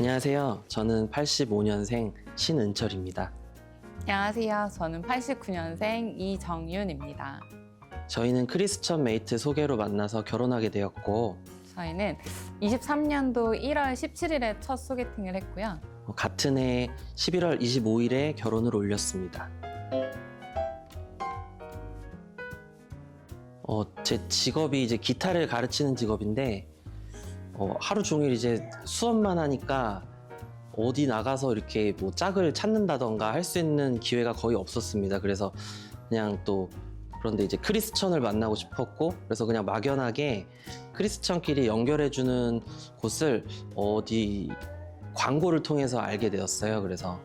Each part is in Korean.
안녕하세요. 저는 85년생 신은철입니다. 안녕하세요. 저는 89년생 이정윤입니다. 저희는 크리스천 메이트 소개로 만나서 결혼하게 되었고 저희는 23년도 1월 17일에 첫 소개팅을 했고요. 같은 해 11월 25일에 결혼을 올렸습니다. 제 직업이 이제 기타를 가르치는 직업인데 하루 종일 이제 수업만 하니까 어디 나가서 이렇게 뭐 짝을 찾는다던가 할 수 있는 기회가 거의 없었습니다. 그래서 그냥 또 그런데 이제 크리스천을 만나고 싶었고, 그래서 그냥 막연하게 크리스천끼리 연결해주는 곳을 어디 광고를 통해서 알게 되었어요. 그래서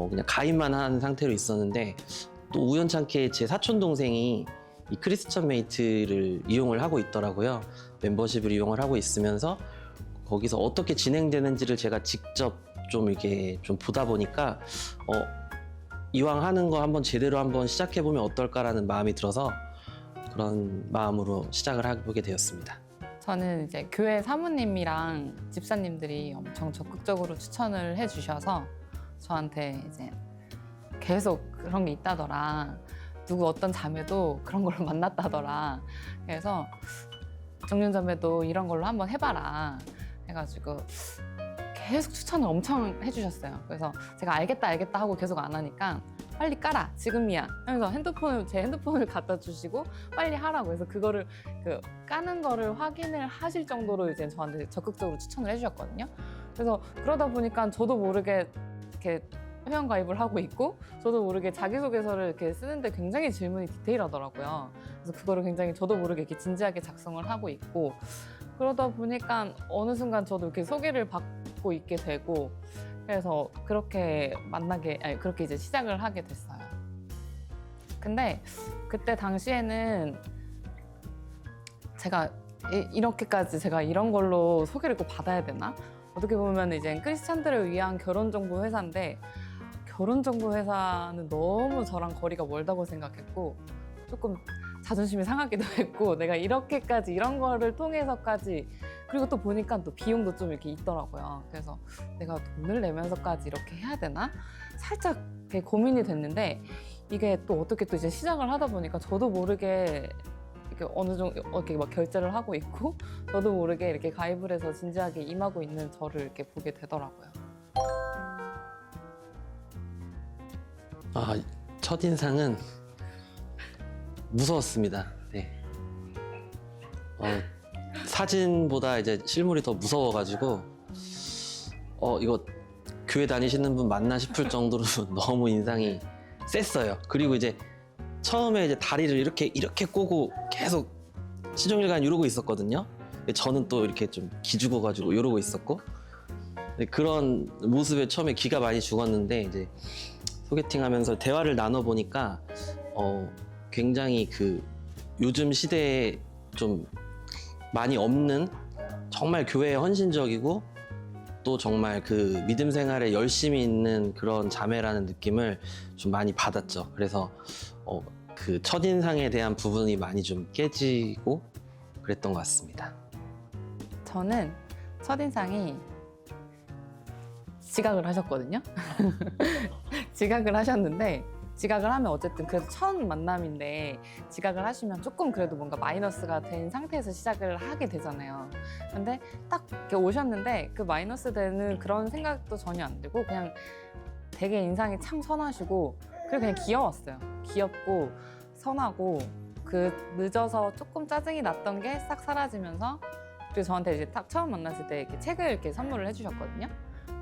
그냥 가입만 한 상태로 있었는데, 또 우연찮게 제 사촌 동생이 이 크리스천 메이트를 이용을 하고 있더라고요. 멤버십을 이용을 하고 있으면서 거기서 어떻게 진행되는지를 제가 직접 좀 이렇게 좀 보다 보니까 이왕 하는 거 한번 제대로 한번 시작해 보면 어떨까라는 마음이 들어서 그런 마음으로 시작을 해보게 되었습니다. 저는 이제 교회 사모님이랑 집사님들이 엄청 적극적으로 추천을 해주셔서 저한테 이제 계속 그런 게 있다더라. 누구 어떤 자매도 그런 걸로 만났다더라. 그래서 정윤 자매도 이런 걸로 한번 해봐라. 해가지고 계속 추천을 엄청 해주셨어요. 그래서 제가 알겠다 하고 계속 안 하니까 빨리 깔아 지금이야 하면서 제 핸드폰을 갖다 주시고 빨리 하라고 해서 그거를 까는 거를 확인을 하실 정도로 이제 저한테 적극적으로 추천을 해주셨거든요. 그래서 그러다 보니까 저도 모르게 이렇게 회원 가입을 하고 있고, 저도 모르게 자기소개서를 이렇게 쓰는데 굉장히 질문이 디테일하더라고요. 그래서 그거를 굉장히 저도 모르게 이렇게 진지하게 작성을 하고 있고, 그러다 보니까 어느 순간 저도 이렇게 소개를 받고 있게 되고, 그래서 그렇게 그렇게 이제 시작을 하게 됐어요. 근데 그때 당시에는 제가 이렇게까지 제가 이런 걸로 소개를 꼭 받아야 되나? 어떻게 보면 이제 크리스찬들을 위한 결혼정보 회사인데, 결혼정보 회사는 너무 저랑 거리가 멀다고 생각했고 조금 자존심이 상하기도 했고, 내가 이렇게까지 이런 거를 통해서까지, 그리고 또 보니까 또 비용도 좀 이렇게 있더라고요. 그래서 내가 돈을 내면서까지 이렇게 해야 되나? 살짝 되게 고민이 됐는데, 이게 또 어떻게 또 이제 시작을 하다 보니까 저도 모르게 이렇게 어느 정도 이렇게 막 결제를 하고 있고, 저도 모르게 이렇게 가입을 해서 진지하게 임하고 있는 저를 이렇게 보게 되더라고요. 첫인상은 무서웠습니다. 네. 사진보다 이제 실물이 더 무서워가지고 이거 교회 다니시는 분 맞나 싶을 정도로 너무 인상이 셌어요. 그리고 이제 처음에 이제 다리를 이렇게 꼬고 계속 시종일관 이러고 있었거든요. 저는 또 이렇게 좀 기죽어가지고 이러고 있었고, 그런 모습에 처음에 기가 많이 죽었는데, 이제 소개팅하면서 대화를 나눠보니까 굉장히 요즘 시대에 좀 많이 없는, 정말 교회에 헌신적이고 또 정말 믿음 생활에 열심히 있는 그런 자매라는 느낌을 좀 많이 받았죠. 그래서 첫인상에 대한 부분이 많이 좀 깨지고 그랬던 것 같습니다. 저는 첫인상이 지각을 하셨거든요. 지각을 하셨는데, 지각을 하면 어쨌든 그래도 첫 만남인데 지각을 하시면 조금 그래도 뭔가 마이너스가 된 상태에서 시작을 하게 되잖아요. 근데 딱 이렇게 오셨는데 그 마이너스 되는 그런 생각도 전혀 안 들고, 그냥 되게 인상이 참 선하시고, 그리고 그냥 귀여웠어요. 귀엽고 선하고, 늦어서 조금 짜증이 났던 게 싹 사라지면서, 그리고 저한테 이제 딱 처음 만났을 때 이렇게 책을 이렇게 선물을 해주셨거든요.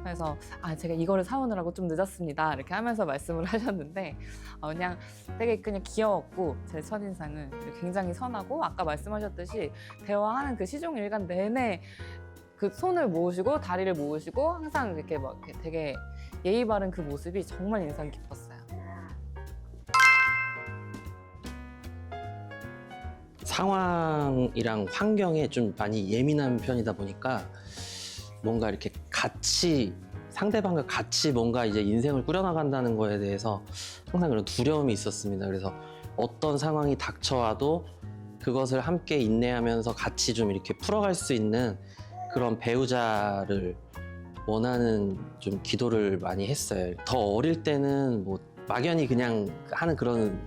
그래서 제가 이거를 사오느라고 좀 늦었습니다 이렇게 하면서 말씀을 하셨는데, 그냥 되게 그냥 귀여웠고, 제 첫인상은 굉장히 선하고, 아까 말씀하셨듯이 대화하는 그 시종일관 내내 손을 모으시고 다리를 모으시고 항상 이렇게 막 되게 예의 바른 그 모습이 정말 인상 깊었어요. 상황이랑 환경에 좀 많이 예민한 편이다 보니까 뭔가 이렇게 상대방과 같이 뭔가 이제 인생을 꾸려나간다는 거에 대해서 항상 그런 두려움이 있었습니다. 그래서 어떤 상황이 닥쳐와도 그것을 함께 인내하면서 같이 좀 이렇게 풀어갈 수 있는 그런 배우자를 원하는 좀 기도를 많이 했어요. 더 어릴 때는 뭐 막연히 그냥 하는 그런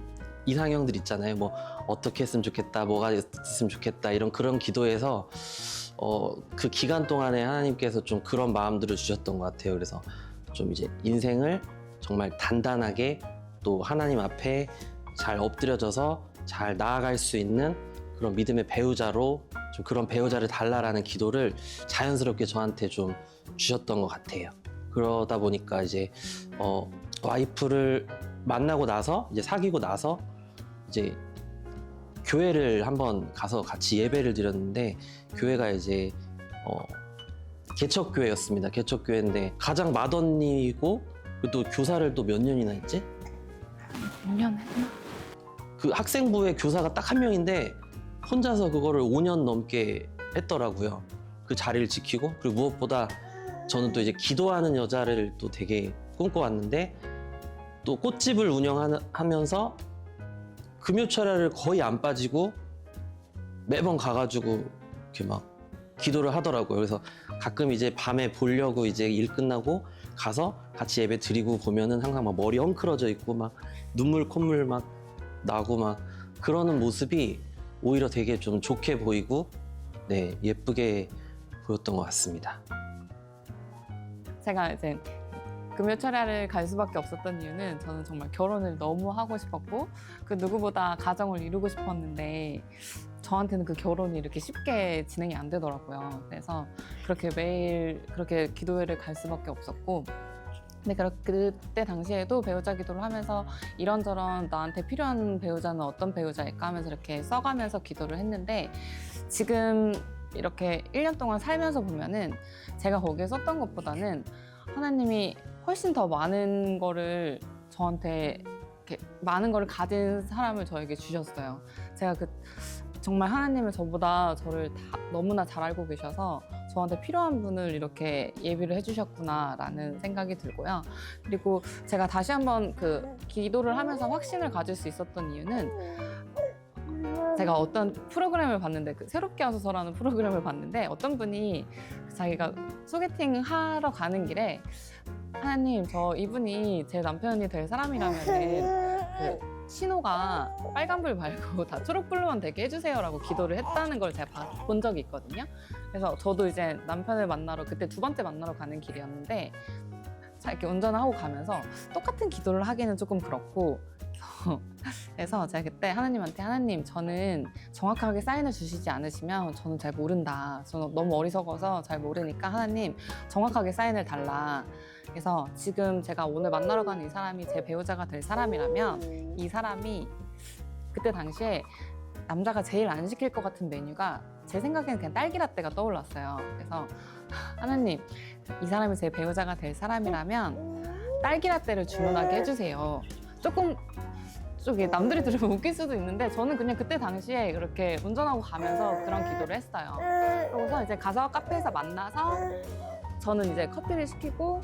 이상형들 있잖아요. 뭐 어떻게 했으면 좋겠다, 뭐가 있으면 좋겠다 이런 그런 기도에서 그 기간 동안에 하나님께서 좀 그런 마음들을 주셨던 것 같아요. 그래서 좀 이제 인생을 정말 단단하게 또 하나님 앞에 잘 엎드려져서 잘 나아갈 수 있는 그런 믿음의 배우자로 좀 그런 배우자를 달라라는 기도를 자연스럽게 저한테 좀 주셨던 것 같아요. 그러다 보니까 이제 와이프를 만나고 나서 이제 사귀고 나서 이제 교회를 한번 가서 같이 예배를 드렸는데 교회가 이제 개척교회였습니다. 개척교회인데 가장 맏언니고 또 교사를 또 몇 년이나 했지? 5년 했나? 그 학생부의 교사가 딱 한 명인데 혼자서 그거를 5년 넘게 했더라고요. 그 자리를 지키고 그리고 무엇보다 저는 또 이제 기도하는 여자를 또 되게 꿈꿔왔는데 또 꽃집을 운영하면서 금요철야를 거의 안 빠지고 매번 가가지고 이렇게 막 기도를 하더라고요. 그래서 가끔 이제 밤에 보려고 이제 일 끝나고 가서 같이 예배 드리고 보면은 항상 막 머리 엉클어져 있고 막 눈물 콧물 막 나고 막 그러는 모습이 오히려 되게 좀 좋게 보이고 네 예쁘게 보였던 것 같습니다. 제가 이제 금요철야를 갈 수밖에 없었던 이유는 저는 정말 결혼을 너무 하고 싶었고 그 누구보다 가정을 이루고 싶었는데 저한테는 그 결혼이 이렇게 쉽게 진행이 안 되더라고요. 그래서 그렇게 매일 그렇게 기도회를 갈 수밖에 없었고 근데 그때 당시에도 배우자 기도를 하면서 이런저런 나한테 필요한 배우자는 어떤 배우자일까 하면서 이렇게 써가면서 기도를 했는데 지금 이렇게 1년 동안 살면서 보면은 제가 거기에 썼던 것보다는 하나님이 훨씬 더 많은 거를 저한테 이렇게 많은 거를 가진 사람을 저에게 주셨어요. 제가 정말 하나님은 저보다 저를 다 너무나 잘 알고 계셔서 저한테 필요한 분을 이렇게 예비를 해주셨구나라는 생각이 들고요. 그리고 제가 다시 한번 그 기도를 하면서 확신을 가질 수 있었던 이유는 제가 어떤 프로그램을 봤는데 새롭게 하소서라는 프로그램을 봤는데 어떤 분이 자기가 소개팅 하러 가는 길에 하나님 저 이분이 제 남편이 될 사람이라면은 그 신호가 빨간불 말고 다 초록불로만 되게 해주세요라고 기도를 했다는 걸 제가 본 적이 있거든요. 그래서 저도 이제 남편을 만나러 그때 2번째 만나러 가는 길이었는데 이렇게 운전을 하고 가면서 똑같은 기도를 하기는 조금 그렇고 그래서 제가 그때 하나님한테 하나님 저는 정확하게 사인을 주시지 않으시면 저는 잘 모른다. 저는 너무 어리석어서 잘 모르니까 하나님 정확하게 사인을 달라. 그래서 지금 제가 오늘 만나러 가는 이 사람이 제 배우자가 될 사람이라면 이 사람이 그때 당시에 남자가 제일 안 시킬 것 같은 메뉴가 제 생각에는 그냥 딸기라떼가 떠올랐어요. 그래서 하나님 이 사람이 제 배우자가 될 사람이라면 딸기라떼를 주문하게 해주세요. 조금 남들이 들으면 웃길 수도 있는데 저는 그냥 그때 당시에 그렇게 운전하고 가면서 그런 기도를 했어요. 그래서 이제 가서 카페에서 만나서 저는 이제 커피를 시키고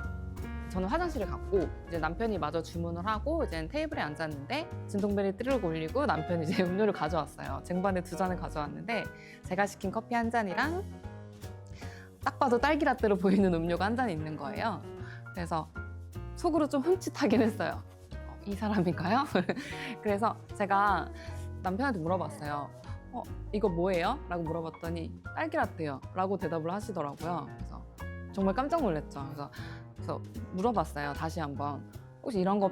저는 화장실을 갔고 이제 남편이 마저 주문을 하고 이제 테이블에 앉았는데 진동벨이 띠르륵 울리고 남편이 이제 음료를 가져왔어요. 쟁반에 2잔을 가져왔는데 제가 시킨 커피 한 잔이랑 딱 봐도 딸기라떼로 보이는 음료가 한 잔 있는 거예요. 그래서 속으로 좀 흠칫하긴 했어요. 이 사람인가요? 그래서 제가 남편한테 물어봤어요. 이거 뭐예요? 라고 물어봤더니 딸기라떼요 라고 대답을 하시더라고요. 그래서 정말 깜짝 놀랐죠. 그래서 물어봤어요. 다시 한번 혹시 이런 거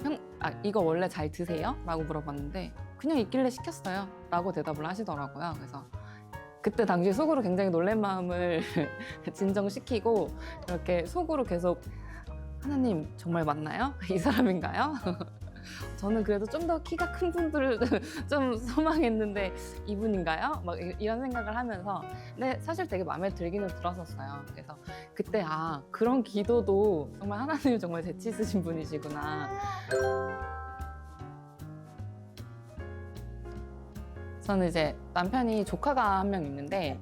이거 원래 잘 드세요? 라고 물어봤는데 그냥 있길래 시켰어요 라고 대답을 하시더라고요. 그래서 그때 당시 속으로 굉장히 놀란 마음을 진정시키고 이렇게 속으로 계속 하나님 정말 맞나요? 이 사람인가요? 저는 그래도 좀 더 키가 큰 분들을 좀 소망했는데 이분인가요? 막 이런 생각을 하면서 근데 사실 되게 마음에 들기는 들었었어요. 그래서 그때 그런 기도도 정말 하나님이 정말 재치 있으신 분이시구나. 저는 이제 남편이 조카가 한 명 있는데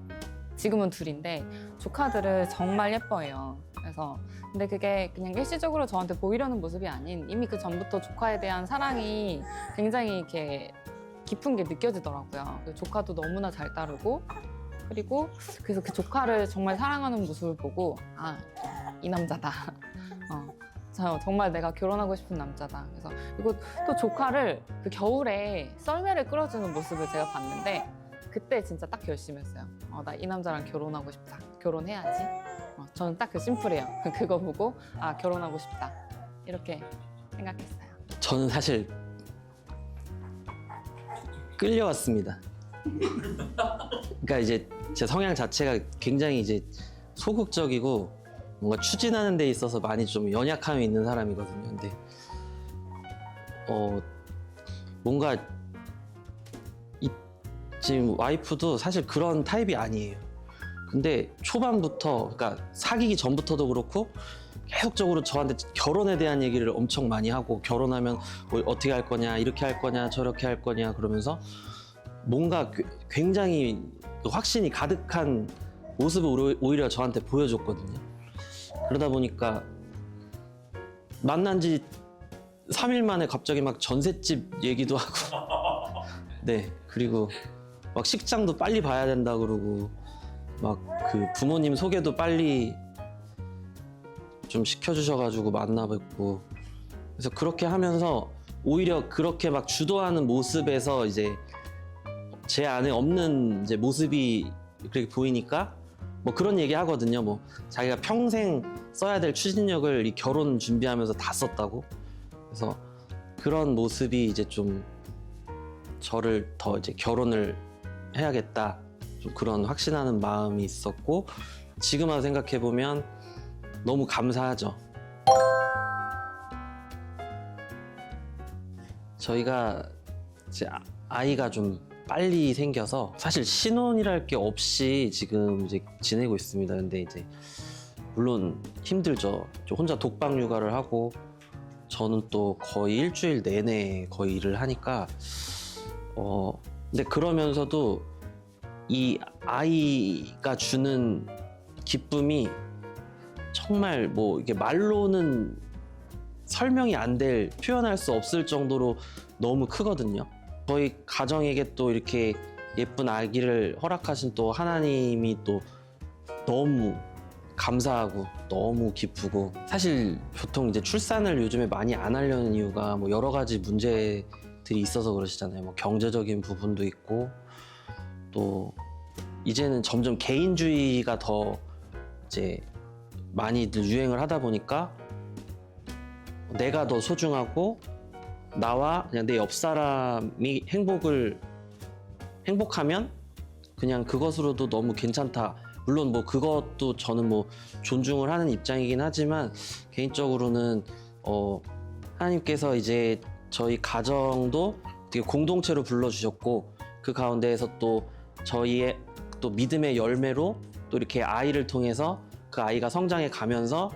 지금은 둘인데 조카들을 정말 예뻐해요. 그래서 근데 그게 그냥 일시적으로 저한테 보이려는 모습이 아닌 이미 그 전부터 조카에 대한 사랑이 굉장히 이렇게 깊은 게 느껴지더라고요. 조카도 너무나 잘 따르고 그리고 그래서 그 조카를 정말 사랑하는 모습을 보고 이 남자다. 저 정말 내가 결혼하고 싶은 남자다. 그래서 그리고 또 조카를 그 겨울에 썰매를 끌어주는 모습을 제가 봤는데 그때 진짜 딱 결심했어요. 나 이 남자랑 결혼하고 싶다. 결혼해야지. 저는 딱 그 심플해요. 그거 보고 결혼하고 싶다. 이렇게 생각했어요. 저는 사실 끌려왔습니다. 그러니까 이제 제 성향 자체가 굉장히 이제 소극적이고 뭔가 추진하는 데 있어서 많이 좀 연약함이 있는 사람이거든요. 근데 뭔가 지금 와이프도 사실 그런 타입이 아니에요. 근데 초반부터, 그러니까 사귀기 전부터도 그렇고 계속적으로 저한테 결혼에 대한 얘기를 엄청 많이 하고, 결혼하면 뭐 어떻게 할 거냐, 이렇게 할 거냐, 저렇게 할 거냐 그러면서 뭔가 굉장히 확신이 가득한 모습을 오히려 저한테 보여줬거든요. 그러다 보니까 만난 지 3일 만에 갑자기 막 전셋집 얘기도 하고 네, 그리고 막 식장도 빨리 봐야 된다 그러고 막 그 부모님 소개도 빨리 좀 시켜주셔가지고 만나 뵙고, 그래서 그렇게 하면서 오히려 그렇게 막 주도하는 모습에서 이제 제 안에 없는 이제 모습이 그렇게 보이니까 뭐 그런 얘기 하거든요. 뭐 자기가 평생 써야 될 추진력을 이 결혼 준비하면서 다 썼다고. 그래서 그런 모습이 이제 좀 저를 더 이제 결혼을 해야겠다, 좀 그런 확신하는 마음이 있었고, 지금 와서 생각해 보면 너무 감사하죠. 저희가 이제 아이가 좀 빨리 생겨서 사실 신혼이랄 게 없이 지금 이제 지내고 있습니다. 근데 이제 물론 힘들죠. 저 혼자 독박 육아를 하고 저는 또 거의 일주일 내내 거의 일을 하니까 근데 그러면서도 이 아이가 주는 기쁨이 정말 뭐 이게 말로는 설명이 안 될, 표현할 수 없을 정도로 너무 크거든요. 저희 가정에게 또 이렇게 예쁜 아기를 허락하신 또 하나님이 또 너무 감사하고 너무 기쁘고, 사실 보통 이제 출산을 요즘에 많이 안 하려는 이유가 뭐 여러 가지 문제들이 있어서 그러시잖아요. 뭐 경제적인 부분도 있고, 또 이제는 점점 개인주의가 더 이제 많이들 유행을 하다 보니까 내가 더 소중하고 나와 그냥 내 옆 사람이 행복하면 그냥 그것으로도 너무 괜찮다. 물론 뭐 그것도 저는 뭐 존중을 하는 입장이긴 하지만, 개인적으로는 하나님께서 이제 저희 가정도 되게 공동체로 불러주셨고, 그 가운데에서 또 저희의 또 믿음의 열매로 또 이렇게 아이를 통해서 그 아이가 성장해 가면서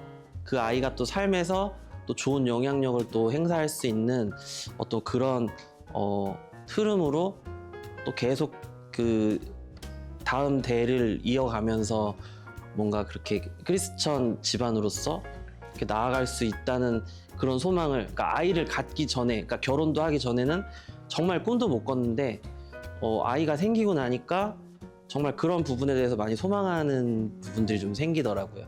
그 아이가 또 삶에서 또 좋은 영향력을 또 행사할 수 있는 어떤 그런 흐름으로 또 계속 그 다음 대를 이어가면서 뭔가 그렇게 크리스천 집안으로서 이렇게 나아갈 수 있다는 그런 소망을, 그러니까 아이를 갖기 전에, 그러니까 결혼도 하기 전에는 정말 꿈도 못 꿨는데 아이가 생기고 나니까 정말 그런 부분에 대해서 많이 소망하는 부분들이 좀 생기더라고요.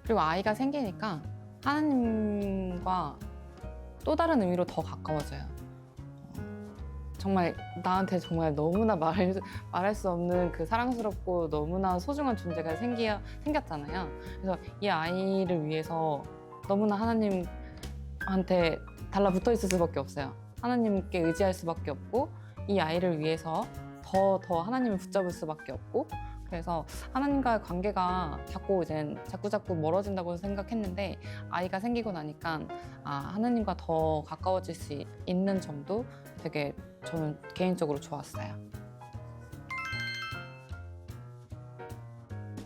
그리고 아이가 생기니까 하나님과 또 다른 의미로 더 가까워져요. 정말 나한테 정말 너무나 말할 수 없는 그 사랑스럽고 너무나 소중한 존재가 생겼잖아요. 그래서 이 아이를 위해서 너무나 하나님한테 달라붙어 있을 수밖에 없어요. 하나님께 의지할 수밖에 없고, 이 아이를 위해서 더 하나님을 붙잡을 수밖에 없고, 그래서 하나님과의 관계가 자꾸 멀어진다고 생각했는데, 아이가 생기고 나니까 하나님과 더 가까워질 수 있는 점도 되게 저는 개인적으로 좋았어요.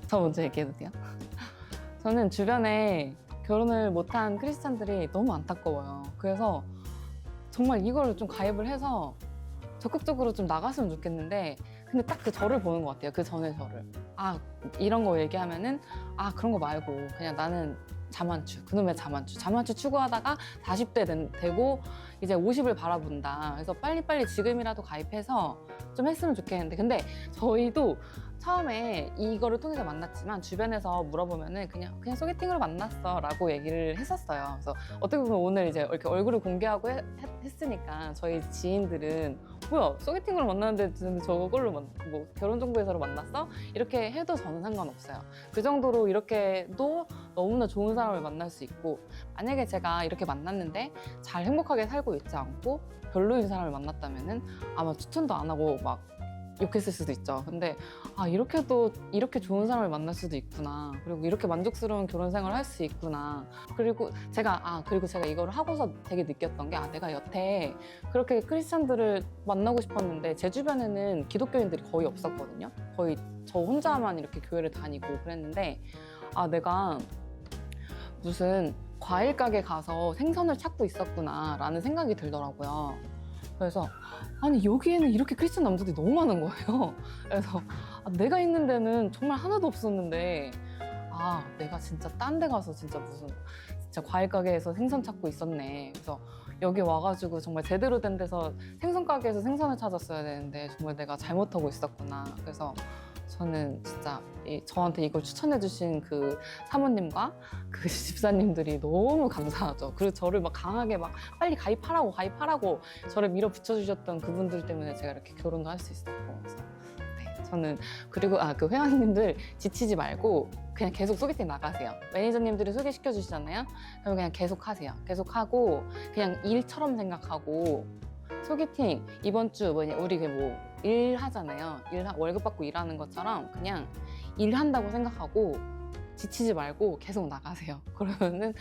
저 먼저 얘기해도 돼요? 저는 주변에 결혼을 못한 크리스찬들이 너무 안타까워요. 그래서 정말 이거를 좀 가입을 해서 적극적으로 좀 나갔으면 좋겠는데, 근데 딱 그 저를 보는 것 같아요. 그 전에 저를. 이런 거 얘기하면은 그런 거 말고 그냥 나는 자만추, 그놈의 자만추 추구하다가 40대 되고 이제 50을 바라본다. 그래서 빨리빨리 지금이라도 가입해서 좀 했으면 좋겠는데, 근데 저희도 처음에 이거를 통해서 만났지만 주변에서 물어보면은 그냥 소개팅으로 만났어 라고 얘기를 했었어요. 그래서 어떻게 보면 오늘 이제 이렇게 얼굴을 공개하고 했으니까 저희 지인들은 뭐야, 소개팅으로 만났는데 저걸로 뭐 결혼 정보에서로 만났어? 이렇게 해도 저는 상관없어요. 그 정도로 이렇게도 너무나 좋은 사람을 만날 수 있고, 만약에 제가 이렇게 만났는데 잘 행복하게 살고 있지 않고 별로인 사람을 만났다면은 아마 추천도 안 하고 막 욕했을 수도 있죠. 근데 이렇게도 이렇게 좋은 사람을 만날 수도 있구나. 그리고 이렇게 만족스러운 결혼 생활을 할 수 있구나. 그리고 제가 이거를 하고서 되게 느꼈던 게, 내가 여태 그렇게 크리스찬들을 만나고 싶었는데 제 주변에는 기독교인들이 거의 없었거든요. 거의 저 혼자만 이렇게 교회를 다니고 그랬는데, 내가 무슨 과일 가게 가서 생선을 찾고 있었구나라는 생각이 들더라고요. 그래서 아니, 여기에는 이렇게 크리스찬 남자들이 너무 많은 거예요. 그래서 내가 있는 데는 정말 하나도 없었는데, 내가 진짜 딴 데 가서 진짜 과일 가게에서 생선 찾고 있었네. 그래서 여기 와가지고 정말 제대로 된 데서 생선 가게에서 생선을 찾았어야 되는데 정말 내가 잘못하고 있었구나. 그래서 저는 진짜 저한테 이걸 추천해주신 그 사모님과 그 집사님들이 너무 감사하죠. 그리고 저를 막 강하게 막 빨리 가입하라고 저를 밀어붙여주셨던 그분들 때문에 제가 이렇게 결혼도 할 수 있었고. 그래서 네, 저는 그리고 그 회원님들 지치지 말고 그냥 계속 소개팅 나가세요. 매니저님들이 소개시켜 주시잖아요. 그럼 그냥 계속 하세요. 계속 하고 그냥 일처럼 생각하고, 소개팅 이번 주 우리 일 하잖아요. 월급 받고 일하는 것처럼 그냥 일한다고 생각하고 지치지 말고 계속 나가세요. 그러면은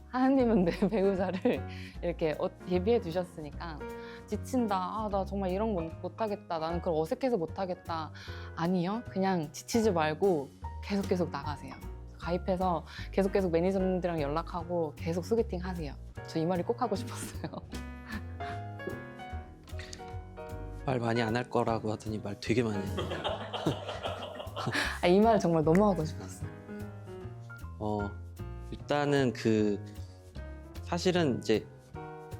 하나님은 내 배우자를 이렇게 예비해 두셨으니까, 지친다, 나 정말 이런 거 못하겠다, 나는 그걸 어색해서 못하겠다, 아니요, 그냥 지치지 말고 계속 나가세요. 가입해서 계속 매니저님들이랑 연락하고 계속 소개팅 하세요. 저 이 말이 꼭 하고 싶었어요. 말 많이 안 할 거라고 하더니 말 되게 많이 해요. 이 말 정말 너무 하고 싶었어요. 일단은 사실은 이제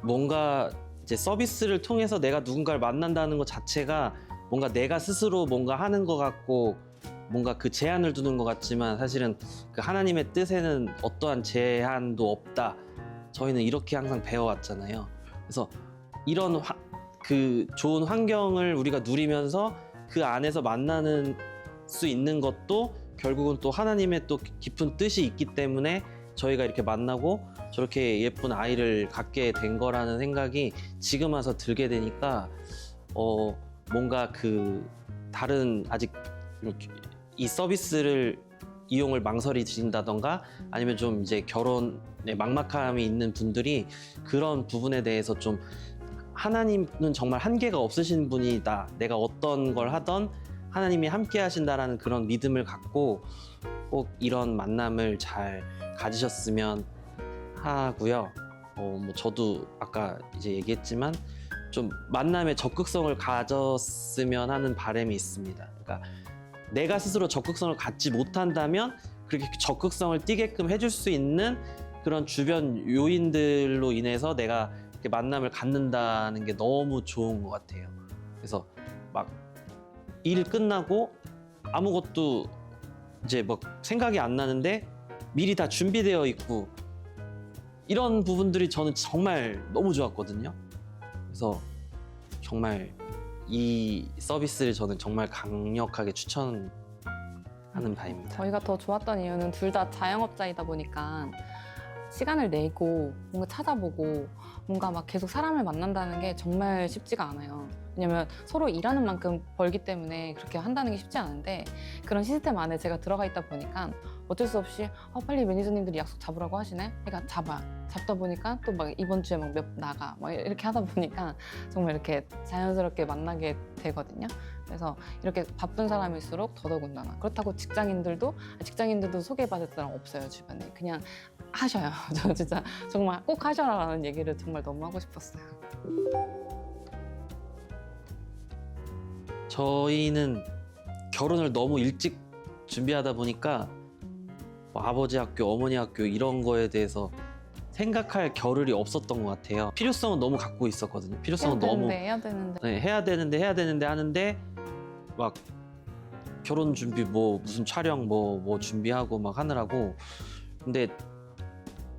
뭔가 이제 서비스를 통해서 내가 누군가를 만난다는 것 자체가 뭔가 내가 스스로 뭔가 하는 것 같고 뭔가 그 제한을 두는 것 같지만, 사실은 그 하나님의 뜻에는 어떠한 제한도 없다. 저희는 이렇게 항상 배워왔잖아요. 그래서 이런 그 좋은 환경을 우리가 누리면서 그 안에서 만나는 수 있는 것도 결국은 또 하나님의 또 깊은 뜻이 있기 때문에 저희가 이렇게 만나고 저렇게 예쁜 아이를 갖게 된 거라는 생각이 지금 와서 들게 되니까, 뭔가 다른 아직 이렇게 이 서비스를 이용을 망설이신다던가 아니면 좀 이제 결혼에 막막함이 있는 분들이 그런 부분에 대해서 좀, 하나님은 정말 한계가 없으신 분이다, 내가 어떤 걸 하던 하나님이 함께 하신다라는 그런 믿음을 갖고 꼭 이런 만남을 잘 가지셨으면 하고요. 저도 아까 이제 얘기했지만 좀 만남에 적극성을 가졌으면 하는 바람이 있습니다. 그러니까 내가 스스로 적극성을 갖지 못한다면 그렇게 적극성을 띠게끔 해줄 수 있는 그런 주변 요인들로 인해서 내가 이렇게 만남을 갖는다는 게 너무 좋은 것 같아요. 그래서 막 일 끝나고 아무것도 이제 뭐 생각이 안 나는데 미리 다 준비되어 있고, 이런 부분들이 저는 정말 너무 좋았거든요. 그래서 정말 이 서비스를 저는 정말 강력하게 추천하는 바입니다. 저희가 더 좋았던 이유는 둘 다 자영업자이다 보니까 시간을 내고 뭔가 찾아보고 뭔가 막 계속 사람을 만난다는 게 정말 쉽지가 않아요. 왜냐면 서로 일하는 만큼 벌기 때문에 그렇게 한다는 게 쉽지 않은데, 그런 시스템 안에 제가 들어가 있다 보니까 어쩔 수 없이 빨리 매니저님들이 약속 잡으라고 하시네? 그러니까 잡다 보니까 또 막 이번 주에 막 나가 막 이렇게 하다 보니까 정말 이렇게 자연스럽게 만나게 되거든요. 그래서 이렇게 바쁜 사람일수록 더더군다나. 그렇다고 직장인들도 소개받을 사람 없어요, 주변에. 그냥 하셔요. 저 진짜 정말 꼭 하셔라라는 얘기를 정말 너무 하고 싶었어요. 저희는 결혼을 너무 일찍 준비하다 보니까 뭐 아버지 학교, 어머니 학교 이런 거에 대해서 생각할 겨를이 없었던 것 같아요. 필요성은 너무 갖고 있었거든요. 필요성은 너무 해야 되는데. 네, 해야 되는데 하는데 막 결혼 준비 뭐 무슨 촬영 뭐 준비하고 막 하느라고. 근데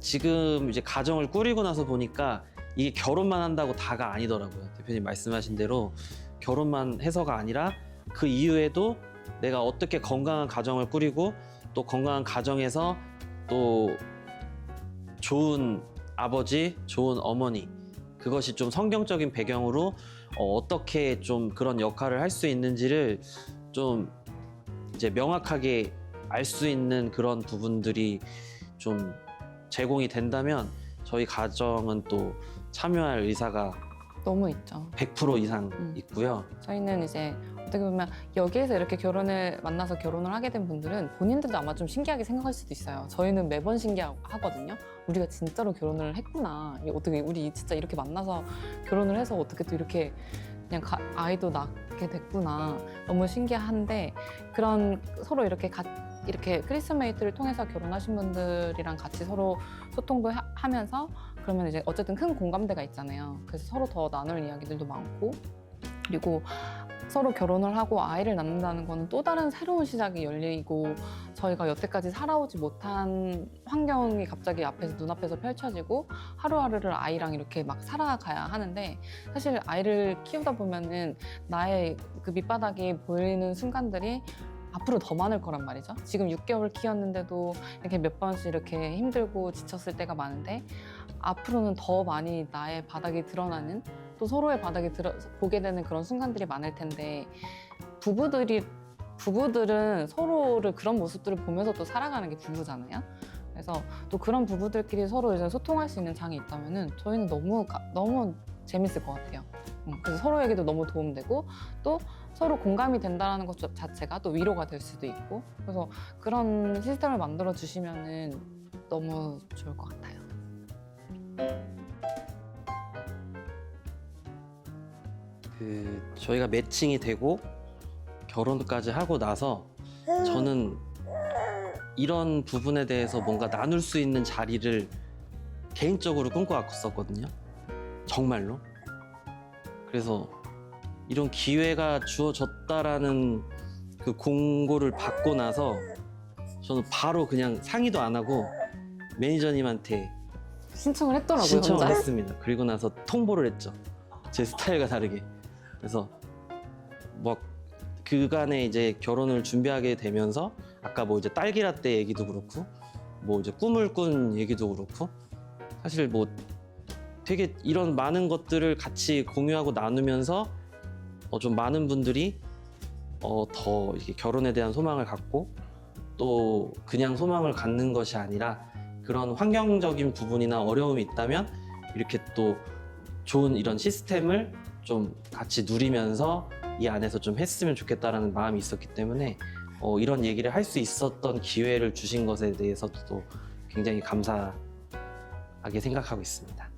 지금 이제 가정을 꾸리고 나서 보니까 이게 결혼만 한다고 다가 아니더라고요. 대표님 말씀하신 대로 결혼만 해서가 아니라 그 이후에도 내가 어떻게 건강한 가정을 꾸리고 또 건강한 가정에서 또 좋은 아버지, 좋은 어머니, 그것이 좀 성경적인 배경으로 어떻게 좀 그런 역할을 할 수 있는지를 좀 이제 명확하게 알 수 있는 그런 부분들이 좀 제공이 된다면 저희 가정은 또 참여할 의사가 너무 있죠. 100% 이상 있고요. 저희는 이제 어떻게 보면 여기에서 이렇게 만나서 결혼을 하게 된 분들은 본인들도 아마 좀 신기하게 생각할 수도 있어요. 저희는 매번 신기하거든요. 우리가 진짜로 결혼을 했구나. 어떻게 우리 진짜 이렇게 만나서 결혼을 해서 어떻게 또 이렇게 그냥 아이도 낳게 됐구나. 너무 신기한데 그런 서로 이렇게 크리스메이트를 통해서 결혼하신 분들이랑 같이 서로 소통도 하면서 그러면 이제 어쨌든 큰 공감대가 있잖아요. 그래서 서로 더 나눌 이야기들도 많고 그리고 서로 결혼을 하고 아이를 낳는다는 거는 또 다른 새로운 시작이 열리고 저희가 여태까지 살아오지 못한 환경이 갑자기 눈앞에서 펼쳐지고 하루하루를 아이랑 이렇게 막 살아가야 하는데 사실 아이를 키우다 보면은 나의 그 밑바닥이 보이는 순간들이 앞으로 더 많을 거란 말이죠. 지금 6개월 키웠는데도 이렇게 몇 번씩 이렇게 힘들고 지쳤을 때가 많은데 앞으로는 더 많이 나의 바닥이 드러나는 또 서로의 바닥이 보게 되는 그런 순간들이 많을 텐데 부부들은 서로를 그런 모습들을 보면서 또 살아가는 게 부부잖아요. 그래서 또 그런 부부들끼리 서로 이제 소통할 수 있는 장이 있다면은 저희는 너무 재밌을 것 같아요. 그래서 서로에게도 너무 도움되고 또 서로 공감이 된다는 것 자체가 또 위로가 될 수도 있고 그래서 그런 시스템을 만들어 주시면은 너무 좋을 것 같아요. 저희가 매칭이 되고 결혼까지 하고 나서 저는 이런 부분에 대해서 뭔가 나눌 수 있는 자리를 개인적으로 꿈꿔왔었거든요. 정말로. 그래서 이런 기회가 주어졌다라는 그 공고를 받고 나서 저는 바로 그냥 상의도 안 하고 매니저님한테 신청을 했더라고요. 신청을 혼자. 했습니다. 그리고 나서 통보를 했죠. 제 스타일과 다르게. 그래서 뭐 그간에 이제 결혼을 준비하게 되면서 아까 뭐 이제 딸기라떼 얘기도 그렇고 뭐 이제 꿈을 꾼 얘기도 그렇고 사실 뭐 되게 이런 많은 것들을 같이 공유하고 나누면서 좀 많은 분들이 더 이렇게 결혼에 대한 소망을 갖고 또 그냥 소망을 갖는 것이 아니라 그런 환경적인 부분이나 어려움이 있다면 이렇게 또 좋은 이런 시스템을 좀 같이 누리면서 이 안에서 좀 했으면 좋겠다라는 마음이 있었기 때문에 이런 얘기를 할 수 있었던 기회를 주신 것에 대해서도 굉장히 감사하게 생각하고 있습니다.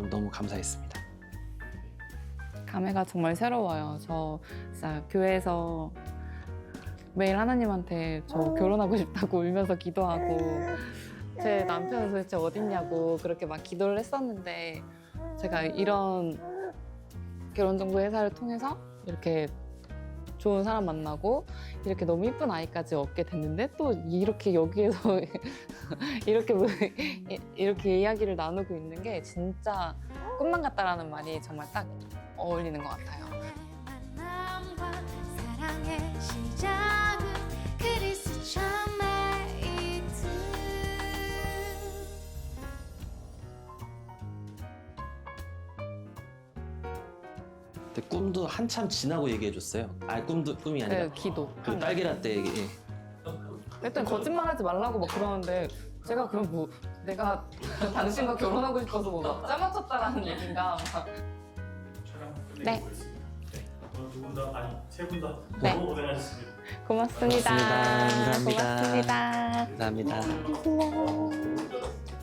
너무 감사했습니다. 감회가 정말 새로워요. 저 진짜 교회에서 매일 하나님한테 저 결혼하고 싶다고 울면서 기도하고 제 남편은 도대체 어딨냐고 그렇게 막 기도를 했었는데 제가 이런 결혼정보 회사를 통해서 이렇게 좋은 사람 만나고 이렇게 너무 이쁜 아이까지 얻게 됐는데 또 이렇게 여기에서 이렇게 이야기를 나누고 있는 게 진짜 꿈만 같다라는 말이 정말 딱 어울리는 것 같아요. 만남과 사랑의 시작은 그리스 처메이트. 근데 꿈도 한참 지나고 얘기해줬어요. 꿈이 아니라 네, 기도. 그 딸기라떼 얘기. 예. 일단 거짓말하지 말라고 막 그러는데 제가 그럼 뭐 내가 당신과 결혼하고 싶어서 뭐 짜맞췄다라는 얘기인가 막. 촬영 끝내고 네. 보겠습니다. 네. 두분 다, 아니 세 분 다 네. 너무 고생하셨습니다. 고맙습니다. 고맙습니다. 감사합니다. 고맙습니다. 감사합니다. 고마워.